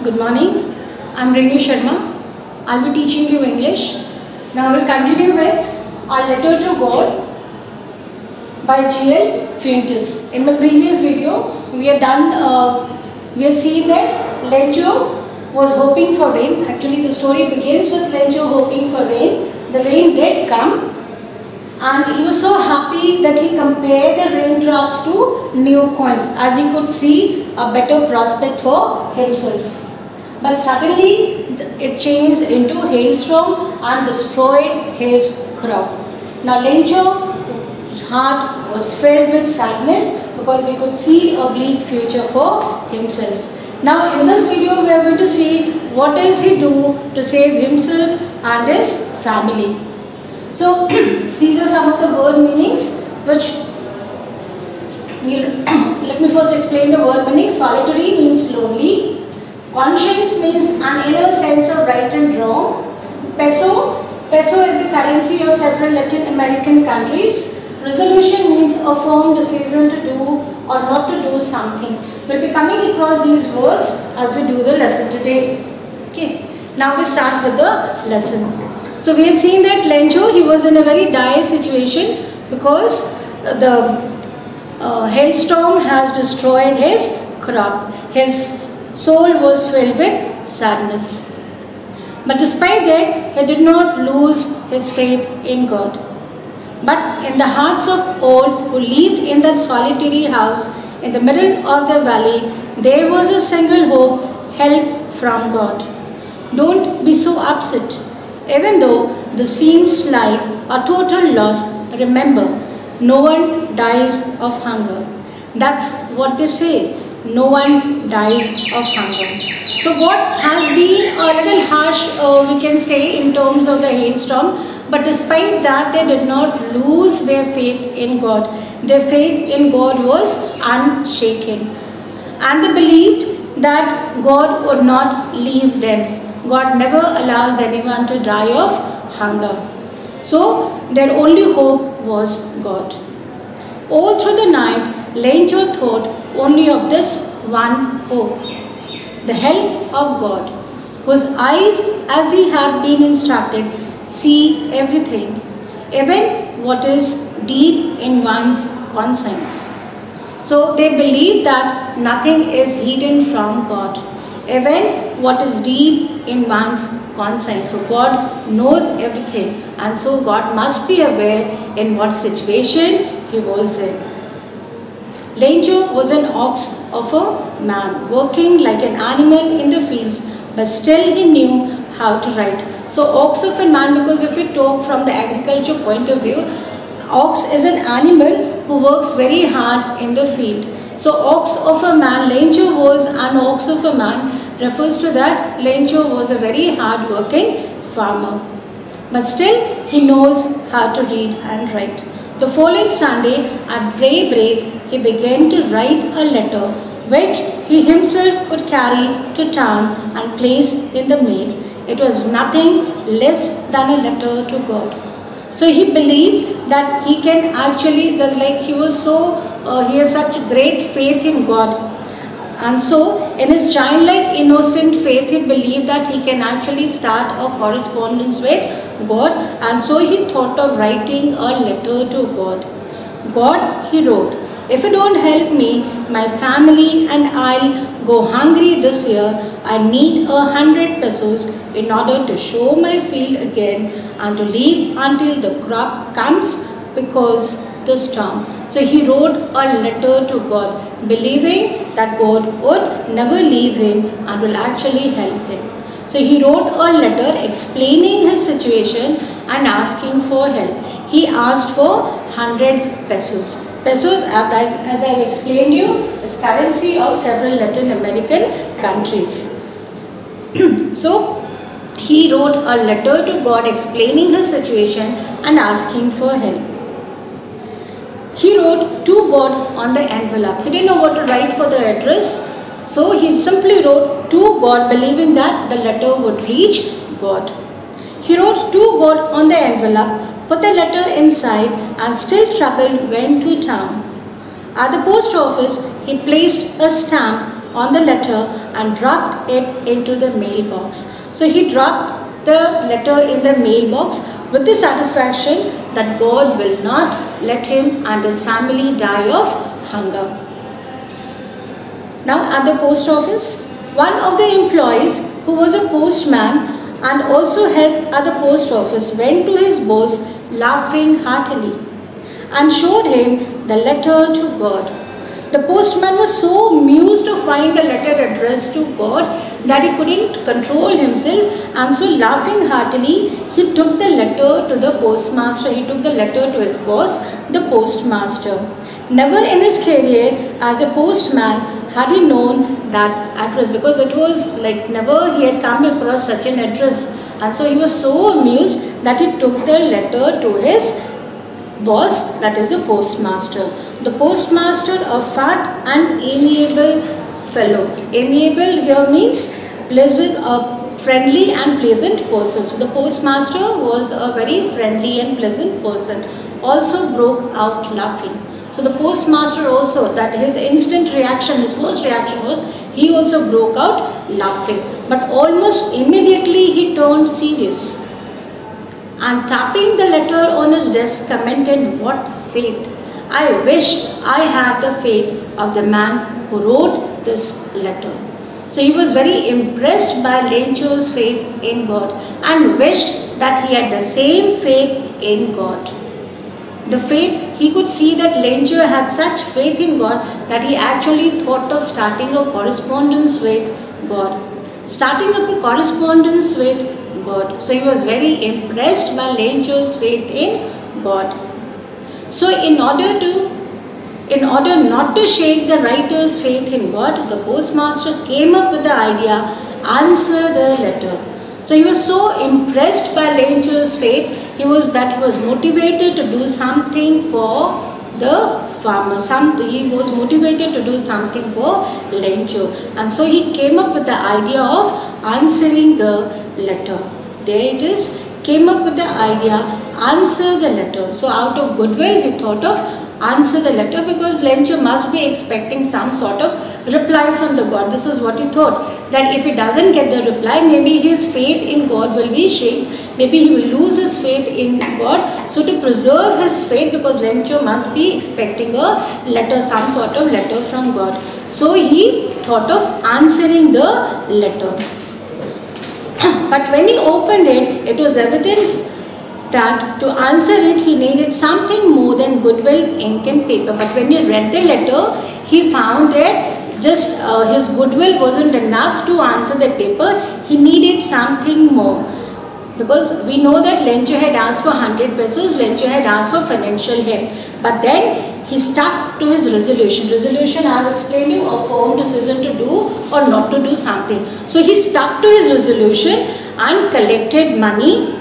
Good morning. I'm Renu Sharma. I'll be teaching you English. Now we'll continue with our letter to God by G.L. Fuentes. In my previous video, we have seen that Lencho was hoping for rain. Actually, the story begins with Lencho hoping for rain. The rain did come, and he was so happy that he compared the raindrops to new coins, as he could see a better prospect for himself. But suddenly it changed into hailstorm and destroyed his crop. Now Lencho's heart was filled with sadness because he could see a bleak future for himself. Now in this video we are going to see what does he do to save himself and his family. So these are some of the word meanings which let me first explain the word meaning. Solitary means lonely. Conscience means an inner sense of right and wrong. Peso is the currency of several Latin American countries. Resolution means a firm decision to do or not to do something. We'll be coming across these words as we do the lesson today. Okay. Now we start with the lesson. So we have seen that Lencho, he was in a very dire situation because the hailstorm has destroyed his crop. His soul was filled with sadness. But despite that, he did not lose his faith in God. But in the hearts of all who lived in that solitary house in the middle of the valley, there was a single hope, help from God. Don't be so upset. Even though this seems like a total loss, remember, no one dies of hunger. That's what they say. No one dies of hunger. So God has been a little harsh, we can say, in terms of the hailstorm. But despite that, they did not lose their faith in God. Their faith in God was unshaken. And they believed that God would not leave them. God never allows anyone to die of hunger. So their only hope was God. All through the night, Lencho thought only of this one hope, the help of God, whose eyes, as he had been instructed, see everything, even what is deep in one's conscience. So they believe that nothing is hidden from God, even what is deep in one's conscience. So God knows everything, and so God must be aware in what situation he was in. Lencho was an ox of a man, working like an animal in the fields, but still he knew how to write. So ox of a man, because if we talk from the agriculture point of view, ox is an animal who works very hard in the field. So ox of a man, Lencho was an ox of a man, refers to that Lencho was a very hard working farmer. But still he knows how to read and write. The following Sunday at daybreak, he began to write a letter which he himself would carry to town and place in the mail. It was nothing less than a letter to God. So he believed that he can actually, he has such great faith in God. And so in his childlike innocent faith, he believed that he can actually start a correspondence with God, and so he thought of writing a letter to God. God, he wrote, if you don't help me, my family and I'll go hungry this year. I need 100 pesos in order to sow my field again and to leave until the crop comes because the storm. So he wrote a letter to God, believing that God would never leave him and will actually help him. So he wrote a letter explaining his situation and asking for help. He asked for 100 pesos. Pesos, as I have explained you, is currency of several Latin American countries. So he wrote a letter to God explaining his situation and asking for help. He wrote to God on the envelope. He didn't know what to write for the address. So he simply wrote to God, believing that the letter would reach God. He wrote to God on the envelope, put the letter inside, and still troubled went to town. At the post office, he placed a stamp on the letter and dropped it into the mailbox. So he dropped the letter in the mailbox with the satisfaction that God will not let him and his family die of hunger. Now at the post office, one of the employees who was a postman and also helped at the post office went to his boss laughing heartily and showed him the letter to God. The postman was so amused to find a letter addressed to God that he couldn't control himself, and so laughing heartily he took the letter to the postmaster. He took the letter to his boss, the postmaster. Never in his career as a postman had he known that address, because it was like never he had come across such an address, and so he was so amused that he took the letter to his boss, that is the postmaster. The postmaster, a fat and amiable fellow. Amiable here means pleasant, friendly and pleasant person. So the postmaster was a very friendly and pleasant person. Also broke out laughing. So the postmaster also, that his instant reaction, his first reaction was, he also broke out laughing. But almost immediately he turned serious and tapping the letter on his desk commented, "What faith! I wish I had the faith of the man who wrote this letter." So he was very impressed by Lencho's faith in God and wished that he had the same faith in God. The faith, he could see that Lencho had such faith in God that he actually thought of starting a correspondence with God. Starting up a correspondence with God. So he was very impressed by Lencho's faith in God. So in order not to shake the writer's faith in God, the postmaster came up with the idea, answer the letter. So he was so impressed by Lencho's faith, he was motivated to do something for the farmer. He was motivated to do something for Lencho, and so he came up with the idea of answering the letter. There it is. Came up with the idea, answer the letter. So out of goodwill, he thought of answer the letter, because Lencho must be expecting some sort of reply from the God. This is what he thought, that if he doesn't get the reply, maybe his faith in God will be shaken. Maybe he will lose his faith in God. So to preserve his faith, because Lencho must be expecting a letter, some sort of letter from God. So he thought of answering the letter. But when he opened it, it was evident that to answer it, he needed something more than goodwill, ink and paper. But when he read the letter, he found that just his goodwill wasn't enough to answer the paper. He needed something more. Because we know that Lencho had asked for 100 pesos, Lencho had asked for financial help. But then he stuck to his resolution. Resolution, I have explained you, a firm decision to do or not to do something. So he stuck to his resolution and collected money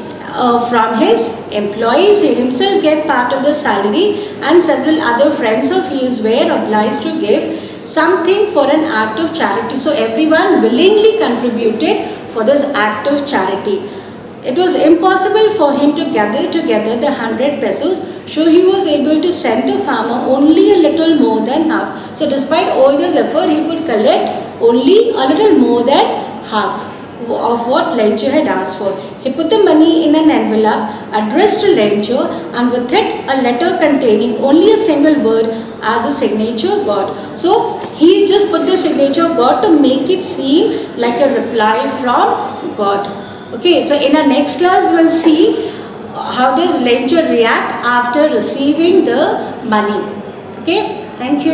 from his employees. He himself gave part of the salary, and several other friends of his were obliged to give something for an act of charity. So everyone willingly contributed for this act of charity. It was impossible for him to gather together the 100 pesos, so he was able to send the farmer only a little more than half. So despite all this effort, he could collect only a little more than half of what Lencho had asked for. He put the money in an envelope addressed to Lencho, and with it a letter containing only a single word as a signature God. So he just put the signature God to make it seem like a reply from God. Okay, so in our next class we'll see how does Lencho react after receiving the money. Okay, thank you.